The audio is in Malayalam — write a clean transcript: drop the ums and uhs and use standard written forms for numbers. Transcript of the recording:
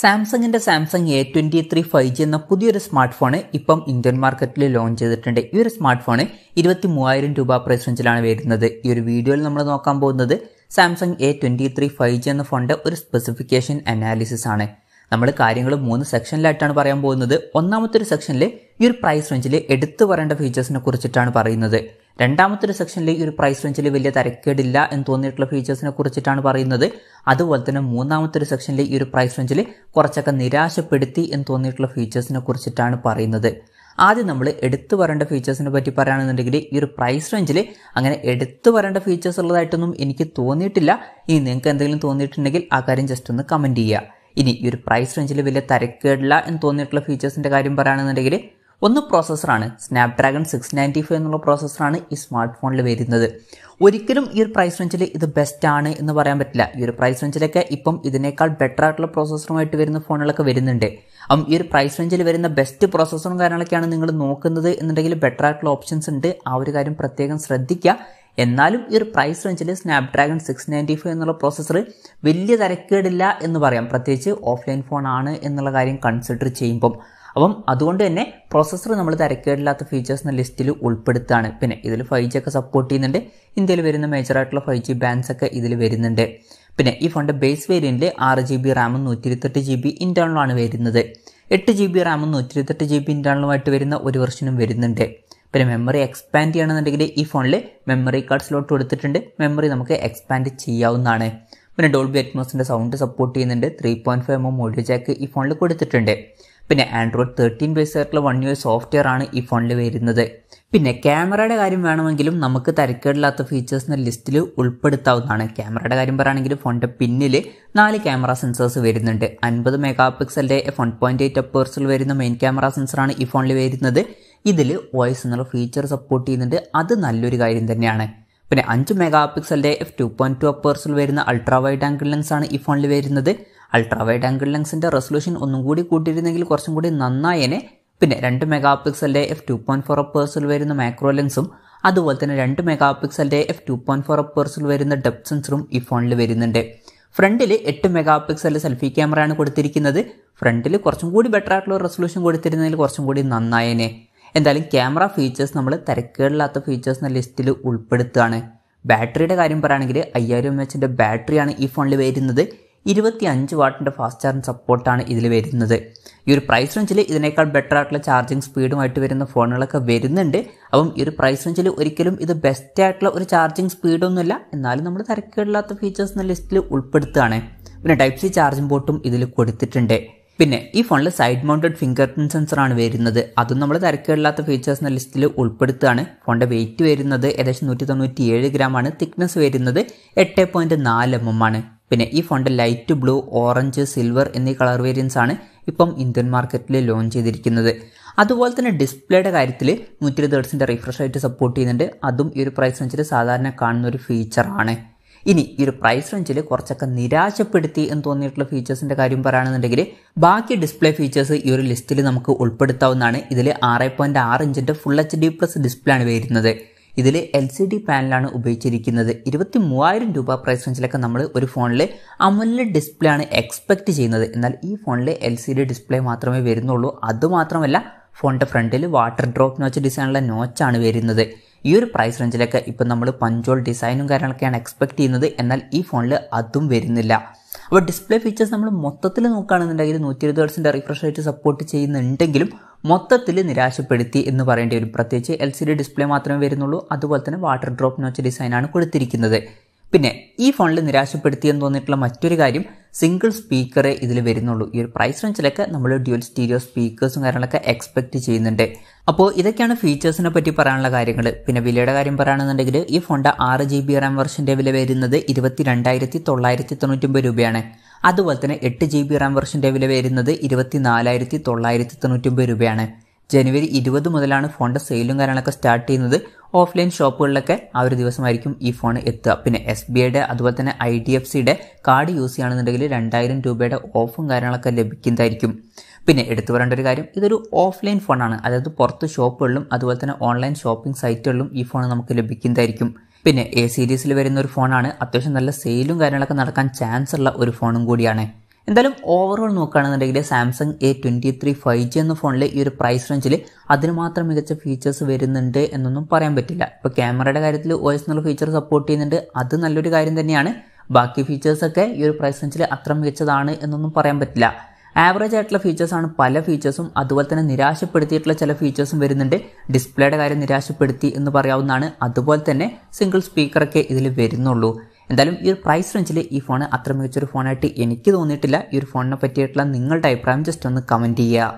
സാംസങ്ങിന്റെ സാംസങ് A23 5G എന്ന പുതിയൊരു സ്മാർട്ട് ഫോൺ ഇപ്പം ഇന്ത്യൻ മാർക്കറ്റിൽ ലോഞ്ച് ചെയ്തിട്ടുണ്ട്. ഈ ഒരു സ്മാർട്ട് ഫോൺ 23,000 രൂപ പ്രൈസ് റേഞ്ചിലാണ് വരുന്നത്. ഈ ഒരു വീഡിയോയിൽ നമ്മൾ നോക്കാൻ പോകുന്നത് സാംസങ് A23 5G എന്ന ഫോണിന്റെ ഒരു സ്പെസിഫിക്കേഷൻ അനാലിസിസ് ആണ്. നമ്മൾ കാര്യങ്ങൾ 3 സെക്ഷനിലായിട്ടാണ് പറയാൻ പോകുന്നത്. ഒന്നാമത്തെ ഒരു സെക്ഷനിൽ ഈ ഒരു പ്രൈസ് റേഞ്ചിൽ എടുത്തു പറയേണ്ട ഫീച്ചേഴ്സിനെ കുറിച്ചിട്ടാണ് പറയുന്നത്. രണ്ടാമത്തെ ഒരു സെക്ഷനിൽ ഈ ഒരു പ്രൈസ് റേഞ്ചിൽ വലിയ തരക്കേടില്ല എന്ന് തോന്നിയിട്ടുള്ള ഫീച്ചേഴ്സിനെ കുറിച്ചിട്ടാണ് പറയുന്നത്. അതുപോലെ തന്നെ മൂന്നാമത്തെ ഒരു സെക്ഷനിൽ ഈ ഒരു പ്രൈസ് റേഞ്ചിൽ കുറച്ചൊക്കെ നിരാശപ്പെടുത്തി എന്ന് തോന്നിയിട്ടുള്ള ഫീച്ചേഴ്സിനെ കുറിച്ചിട്ടാണ് പറയുന്നത്. ആദ്യം നമ്മൾ എടുത്തു പറയേണ്ട ഫീച്ചേഴ്സിനെ പറ്റി പറയുകയാണെന്നുണ്ടെങ്കിൽ ഈ ഒരു പ്രൈസ് റേഞ്ചിൽ അങ്ങനെ എടുത്തു പറയേണ്ട ഫീച്ചേഴ്സ് ഉള്ളതായിട്ടൊന്നും എനിക്ക് തോന്നിയിട്ടില്ല. ഇനി നിങ്ങൾക്ക് എന്തെങ്കിലും തോന്നിയിട്ടുണ്ടെങ്കിൽ ആ കാര്യം ജസ്റ്റ് ഒന്ന് കമൻറ്റ് ചെയ്യുക. ഇനി ഈ ഒരു പ്രൈസ് റേഞ്ചിൽ വലിയ തരക്കേടില്ല എന്ന് തോന്നിയിട്ടുള്ള ഫീച്ചേഴ്സിന്റെ കാര്യം പറയുകയാണെന്നുണ്ടെങ്കിൽ ഒന്ന് പ്രോസസ്സറാണ്. സ്നാപ്ഡ്രാഗൺ 695 എന്നുള്ള പ്രോസസ്സറാണ് ഈ സ്മാർട്ട് ഫോണിൽ വരുന്നത്. ഒരിക്കലും ഈ ഒരു പ്രൈസ് റേഞ്ചിൽ ഇത് ബെസ്റ്റ് ആണ് എന്ന് പറയാൻ പറ്റില്ല. ഈ ഒരു പ്രൈസ് റേഞ്ചിലൊക്കെ ഇപ്പം ഇതിനേക്കാൾ ബെറ്റർ ആയിട്ടുള്ള പ്രോസസ്സറുമായിട്ട് വരുന്ന ഫോണുകളൊക്കെ വരുന്നുണ്ട്. അപ്പം ഈ ഒരു പ്രൈസ് റേഞ്ചിൽ വരുന്ന ബെസ്റ്റ് പ്രോസസ്സറും കാര്യങ്ങളൊക്കെയാണ് നിങ്ങൾ നോക്കുന്നത് എന്നുണ്ടെങ്കിൽ ബെറ്റർ ആയിട്ടുള്ള ഓപ്ഷൻസ് ഉണ്ട്. ആ ഒരു കാര്യം പ്രത്യേകം ശ്രദ്ധിക്കുക. എന്നാലും ഈ ഒരു പ്രൈസ് റേഞ്ചിൽ സ്നാപ്ഡ്രാഗൺ 695 എന്നുള്ള പ്രോസസ്സർ വലിയ തരക്കേടില്ല എന്ന് പറയാം, പ്രത്യേകിച്ച് ഓഫ്ലൈൻ ഫോൺ ആണ് എന്നുള്ള കാര്യം കൺസിഡർ ചെയ്യുമ്പം. അപ്പം അതുകൊണ്ട് തന്നെ പ്രോസസ്സർ നമ്മൾ തരക്കേടില്ലാത്ത ഫീച്ചേഴ്സ് എന്ന ലിസ്റ്റിൽ ഉൾപ്പെടുത്തുകയാണ്. പിന്നെ ഇതിൽ 5G ഒക്കെ സപ്പോർട്ട് ചെയ്യുന്നുണ്ട്. ഇന്ത്യയിൽ വരുന്ന മേജർ ആയിട്ടുള്ള 5G ബാൻഡ്സ് ഒക്കെ ഇതിൽ വരുന്നുണ്ട്. പിന്നെ ഈ ഫോണിന്റെ ബേസ് വേരിയന്റിൽ 6GB റാമും 128GB ഇന്റേണലുമാണ് വരുന്നത്. 8GB റാമും 128GB ഇന്റേണലുമായിട്ട് വരുന്ന ഒരു വെർഷനും വരുന്നുണ്ട്. പിന്നെ മെമ്മറി എക്സ്പാൻഡ് ചെയ്യണമെന്നുണ്ടെങ്കിൽ ഈ ഫോണിൽ മെമ്മറി കാർഡ് സ്ലോട്ട് കൊടുത്തിട്ടുണ്ട്. മെമ്മറി നമുക്ക് എക്സ്പാൻഡ് ചെയ്യാവുന്നതാണ്. പിന്നെ ഡോൾബി അറ്റ്മോസിന്റെ സൗണ്ട് സപ്പോർട്ട് ചെയ്യുന്നുണ്ട്. 3.5mm ഓഡിയോ ജാക്ക് ഈ ഫോണിൽ കൊടുത്തിട്ടുണ്ട്. പിന്നെ ആൻഡ്രോയിഡ് 13 ബേസ് ആയിട്ടുള്ള 1UI സോഫ്റ്റ്വെയർ ആണ് ഈ ഫോണിൽ വരുന്നത്. പിന്നെ ക്യാമറയുടെ കാര്യം വേണമെങ്കിലും നമുക്ക് തരക്കേടില്ലാത്ത ഫീച്ചേഴ്സിന്റെ ലിസ്റ്റിൽ ഉൾപ്പെടുത്താവുന്നതാണ്. ക്യാമറയുടെ കാര്യം പറയുകയാണെങ്കിൽ ഫോണിന്റെ പിന്നിൽ 4 ക്യാമറ സെൻസേഴ്സ് വരുന്നുണ്ട്. 50 മെഗാപിക്സലിന്റെ f1.8 അപ്പേഴ്സിൽ വരുന്ന മെയിൻ ക്യാമറ സെൻസറാണ് ഈ ഫോണിൽ വരുന്നത്. ഇതിൽ വോയിസ് എന്നുള്ള ഫീച്ചർ സപ്പോർട്ട് ചെയ്യുന്നുണ്ട്. അത് നല്ലൊരു കാര്യം തന്നെയാണ്. പിന്നെ 5 മെഗാപിക്സലിന്റെ f2.2 അപ്പേഴ്സിൽ വരുന്ന അൾട്രാ വൈഡ് ആംഗിൾ ലെൻസ് ആണ് ഈ ഫോണിൽ വരുന്നത്. അൾട്രാ വൈഡ് ആംഗിൾ ലെൻസിന്റെ റെസൊല്യൂഷൻ ഒന്നും കൂടി കൂട്ടിയിരുന്നെങ്കിൽ കുറച്ചും കൂടി നന്നായേനെ. പിന്നെ 2 മെഗാപിക്സലിന്റെ f2.4 അപ്പേഴ്സിൽ വരുന്ന മാക്രോ ലെൻസും അതുപോലെ തന്നെ 2 മെഗാപിക്സലിന്റെ f2.4 അപ്പേഴ്സിൽ വരുന്ന ഡെപ്ത് സെൻസറും ഈ ഫോണിൽ വരുന്നുണ്ട്. ഫ്രണ്ടിൽ 8 മെഗാപിക്സലിന്റെ സെൽഫി ക്യാമറയാണ് കൊടുത്തിരിക്കുന്നത്. ഫ്രണ്ടിൽ കുറച്ചും കൂടി ബെറ്റർ ആയിട്ടുള്ള റെസൊല്യൂഷൻ കൊടുത്തിരുന്നതിൽ കുറച്ചും കൂടി നന്നായേനെ. എന്തായാലും ക്യാമറ ഫീച്ചേഴ്സ് നമ്മൾ തരക്കേടില്ലാത്ത ഫീച്ചേഴ്സ് എന്ന ലിസ്റ്റിൽ ഉൾപ്പെടുത്തുകയാണ്. ബാറ്ററിയുടെ കാര്യം പറയുകയാണെങ്കിൽ 5000 mAh ബാറ്ററിയാണ് ഈ ഫോണിൽ വരുന്നത്. 25 വാട്ടിന്റെ ഫാസ്റ്റ് ചാർജിങ് സപ്പോർട്ടാണ് ഇതിൽ വരുന്നത്. ഈ ഒരു പ്രൈസ് റേഞ്ചിൽ ഇതിനേക്കാൾ ബെറ്റർ ആയിട്ടുള്ള ചാർജിങ് സ്പീഡുമായിട്ട് വരുന്ന ഫോണുകളൊക്കെ വരുന്നുണ്ട്. അപ്പം ഈ ഒരു പ്രൈസ് റേഞ്ചിൽ ഒരിക്കലും ഇത് ബെസ്റ്റ് ആയിട്ടുള്ള ഒരു ചാർജിങ് സ്പീഡൊന്നുമില്ല. എന്നാലും നമ്മൾ തരക്കേടില്ലാത്ത ഫീച്ചേഴ്സ് എന്ന ലിസ്റ്റിൽ ഉൾപ്പെടുത്തുകയാണ്. പിന്നെ Type-C ചാർജിംഗ് പോർട്ടും ഇതിൽ കൊടുത്തിട്ടുണ്ട്. പിന്നെ ഈ ഫോണിൽ സൈഡ് മൗണ്ടഡ് ഫിംഗർ പ്രിന്റ് സെൻസറാണ് വരുന്നത്. അതും നമ്മൾ തരക്കേടില്ലാത്ത ഫീച്ചേഴ്സ് എന്ന ലിസ്റ്റിൽ ഉൾപ്പെടുത്തുകയാണ്. ഫോണിന്റെ വെയിറ്റ് വരുന്നത് ഏകദേശം 197 ഗ്രാം ആണ്. തിക്നെസ് വരുന്നത് 8.4mm ആണ്. പിന്നെ ഈ ഫോണിന്റെ ലൈറ്റ് ബ്ലൂ, ഓറഞ്ച്, സിൽവർ എന്നീ കളർ വേരിയൻസ് ആണ് ഇപ്പം ഇന്ത്യൻ മാർക്കറ്റിൽ ലോഞ്ച് ചെയ്തിരിക്കുന്നത്. അതുപോലെ തന്നെ ഡിസ്പ്ലേയുടെ കാര്യത്തിൽ 120 Hz റിഫ്രഷ് റേറ്റ് സപ്പോർട്ട് ചെയ്യുന്നുണ്ട്. അതും ഈ ഒരു പ്രൈസ് റേഞ്ചിൽ സാധാരണ കാണുന്ന ഒരു ഫീച്ചറാണ്. ഇനി ഈ ഒരു പ്രൈസ് റേഞ്ചിൽ കുറച്ചൊക്കെ നിരാശപ്പെടുത്തി എന്ന് തോന്നിയിട്ടുള്ള ഫീച്ചേഴ്സിന്റെ കാര്യം പറയുകയാണെന്നുണ്ടെങ്കിൽ ബാക്കി ഡിസ്പ്ലേ ഫീച്ചേഴ്സ് ഈ ഒരു ലിസ്റ്റിൽ നമുക്ക് ഉൾപ്പെടുത്താവുന്നതാണ്. ഇതിൽ 6.6 ഇഞ്ചിന്റെ ഫുൾ HD+ ഡിസ്പ്ലേ ആണ് വരുന്നത്. ഇതിൽ LCD പാനലാണ് ഉപയോഗിച്ചിരിക്കുന്നത്. 23,000 രൂപ പ്രൈസ് റേഞ്ചിലൊക്കെ നമ്മൾ ഒരു ഫോണിൽ AMOLED ഡിസ്പ്ലേ ആണ് എക്സ്പെക്ട് ചെയ്യുന്നത്. എന്നാൽ ഈ ഫോണിൽ LCD ഡിസ്പ്ലേ മാത്രമേ വരുന്നുള്ളൂ. അതുമാത്രമല്ല ഫോണിന്റെ ഫ്രണ്ടിൽ വാട്ടർ ഡ്രോപ്പ് നോച്ച് ഡിസൈനുള്ള നോച്ചാണ് വരുന്നത്. ഈ ഒരു പ്രൈസ് റേഞ്ചിലൊക്കെ ഇപ്പം നമ്മൾ പഞ്ചോൾ ഡിസൈനും കാര്യങ്ങളൊക്കെയാണ് എക്സ്പെക്ട് ചെയ്യുന്നത്. എന്നാൽ ഈ ഫോണിൽ അതും വരുന്നില്ല. അപ്പോൾ ഡിസ്പ്ലേ ഫീച്ചേഴ്സ് നമ്മൾ മൊത്തത്തിൽ നോക്കുകയാണെന്നുണ്ടെങ്കിൽ 120 Hz റിഫ്രഷ് റേറ്റ് സപ്പോർട്ട് ചെയ്യുന്നുണ്ടെങ്കിലും മൊത്തത്തിൽ നിരാശപ്പെടുത്തി എന്ന് പറയേണ്ടി വരും. പ്രത്യേകിച്ച് LCD ഡിസ്പ്ലേ മാത്രമേ വരുന്നുള്ളൂ. അതുപോലെ തന്നെ വാട്ടർ ഡ്രോപ്പ് നോച്ച് ഡിസൈനാണ് കൊടുത്തിരിക്കുന്നത്. പിന്നെ ഈ ഫോണിൽ നിരാശപ്പെടുത്തി എന്ന് തോന്നിയിട്ടുള്ള മറ്റൊരു കാര്യം സിംഗിൾ സ്പീക്കറേ ഇതിൽ വരുന്നുള്ളൂ. ഈ ഒരു പ്രൈസ് റേഞ്ചിലൊക്കെ നമ്മൾ ഡ്യുവൽ സ്റ്റീരിയോ സ്പീക്കേഴ്സും കാര്യങ്ങളൊക്കെ എക്സ്പെക്ട് ചെയ്യുന്നുണ്ട്. അപ്പോൾ ഇതൊക്കെയാണ് ഫീച്ചേഴ്സിനെ പറ്റി പറയാനുള്ള കാര്യങ്ങൾ. പിന്നെ വിലയുടെ കാര്യം പറയുകയാണെന്നുണ്ടെങ്കിൽ ഈ ഫോണിന്റെ 6GB റാം വെർഷന്റെ വില വരുന്നത് 22,999 രൂപയാണ്. അതുപോലെ തന്നെ 8GB റാം വെർഷന്റെ വില വരുന്നത് 24,999 രൂപയാണ്. ജനുവരി 20 മുതലാണ് ഫോണിന്റെ സെയിലും കാര്യങ്ങളൊക്കെ സ്റ്റാർട്ട് ചെയ്യുന്നത്. ഓഫ്ലൈൻ ഷോപ്പുകളിലൊക്കെ ആ ഒരു ദിവസമായിരിക്കും ഈ ഫോൺ എത്തുക. പിന്നെ SBIയുടെ അതുപോലെ തന്നെ IDFCയുടെ കാർഡ് യൂസ് ചെയ്യുകയാണെന്നുണ്ടെങ്കിൽ 2000 രൂപയുടെ ഓഫും കാര്യങ്ങളൊക്കെ ലഭിക്കുന്നതായിരിക്കും. പിന്നെ എടുത്തു പറയേണ്ട ഒരു കാര്യം, ഇതൊരു ഓഫ്ലൈൻ ഫോണാണ്. അതായത് പുറത്ത് ഷോപ്പുകളിലും അതുപോലെ തന്നെ ഓൺലൈൻ ഷോപ്പിംഗ് സൈറ്റുകളിലും ഈ ഫോൺ നമുക്ക് ലഭിക്കുന്നതായിരിക്കും. പിന്നെ A സീരീസിൽ വരുന്ന ഒരു ഫോണാണ്. അത്യാവശ്യം നല്ല സെയിലും കാര്യങ്ങളൊക്കെ നടക്കാൻ ചാൻസ് ഉള്ള ഒരു ഫോണും കൂടിയാണ്. എന്തായാലും ഓവറോൾ നോക്കുകയാണെന്നുണ്ടെങ്കിൽ സാംസങ് A23 5G എന്ന ഫോണിൽ ഈ ഒരു പ്രൈസ് റേഞ്ചിൽ അതിന് മാത്രം മികച്ച ഫീച്ചേഴ്സ് വരുന്നുണ്ട് എന്നൊന്നും പറയാൻ പറ്റില്ല. ഇപ്പോൾ ക്യാമറയുടെ കാര്യത്തിൽ OS എന്നുള്ള ഫീച്ചർ സപ്പോർട്ട് ചെയ്യുന്നുണ്ട്, അത് നല്ലൊരു കാര്യം തന്നെയാണ്. ബാക്കി ഫീച്ചേഴ്സൊക്കെ ഈ ഒരു പ്രൈസ് റേഞ്ചിൽ അത്ര മികച്ചതാണ് എന്നൊന്നും പറയാൻ പറ്റില്ല. ആവറേജ് ആയിട്ടുള്ള ഫീച്ചേഴ്സാണ് പല ഫീച്ചേഴ്സും. അതുപോലെ തന്നെ നിരാശപ്പെടുത്തിയിട്ടുള്ള ചില ഫീച്ചേഴ്സും വരുന്നുണ്ട്. ഡിസ്പ്ലേയുടെ കാര്യം നിരാശപ്പെടുത്തി എന്ന് പറയാവുന്നതാണ്. അതുപോലെ തന്നെ സിംഗിൾ സ്പീക്കറൊക്കെ ഇതിൽ വരുന്നുള്ളൂ. എന്തായാലും ഈ ഒരു പ്രൈസ് റേഞ്ചിൽ ഈ ഫോൺ അത്ര മികച്ചൊരു ഫോണായിട്ട് എനിക്ക് തോന്നിയിട്ടില്ല. ഈ ഒരു ഫോണിനെ പറ്റിയിട്ടുള്ള നിങ്ങളുടെ അഭിപ്രായം ജസ്റ്റ് ഒന്ന് കമൻറ്റ് ചെയ്യുക.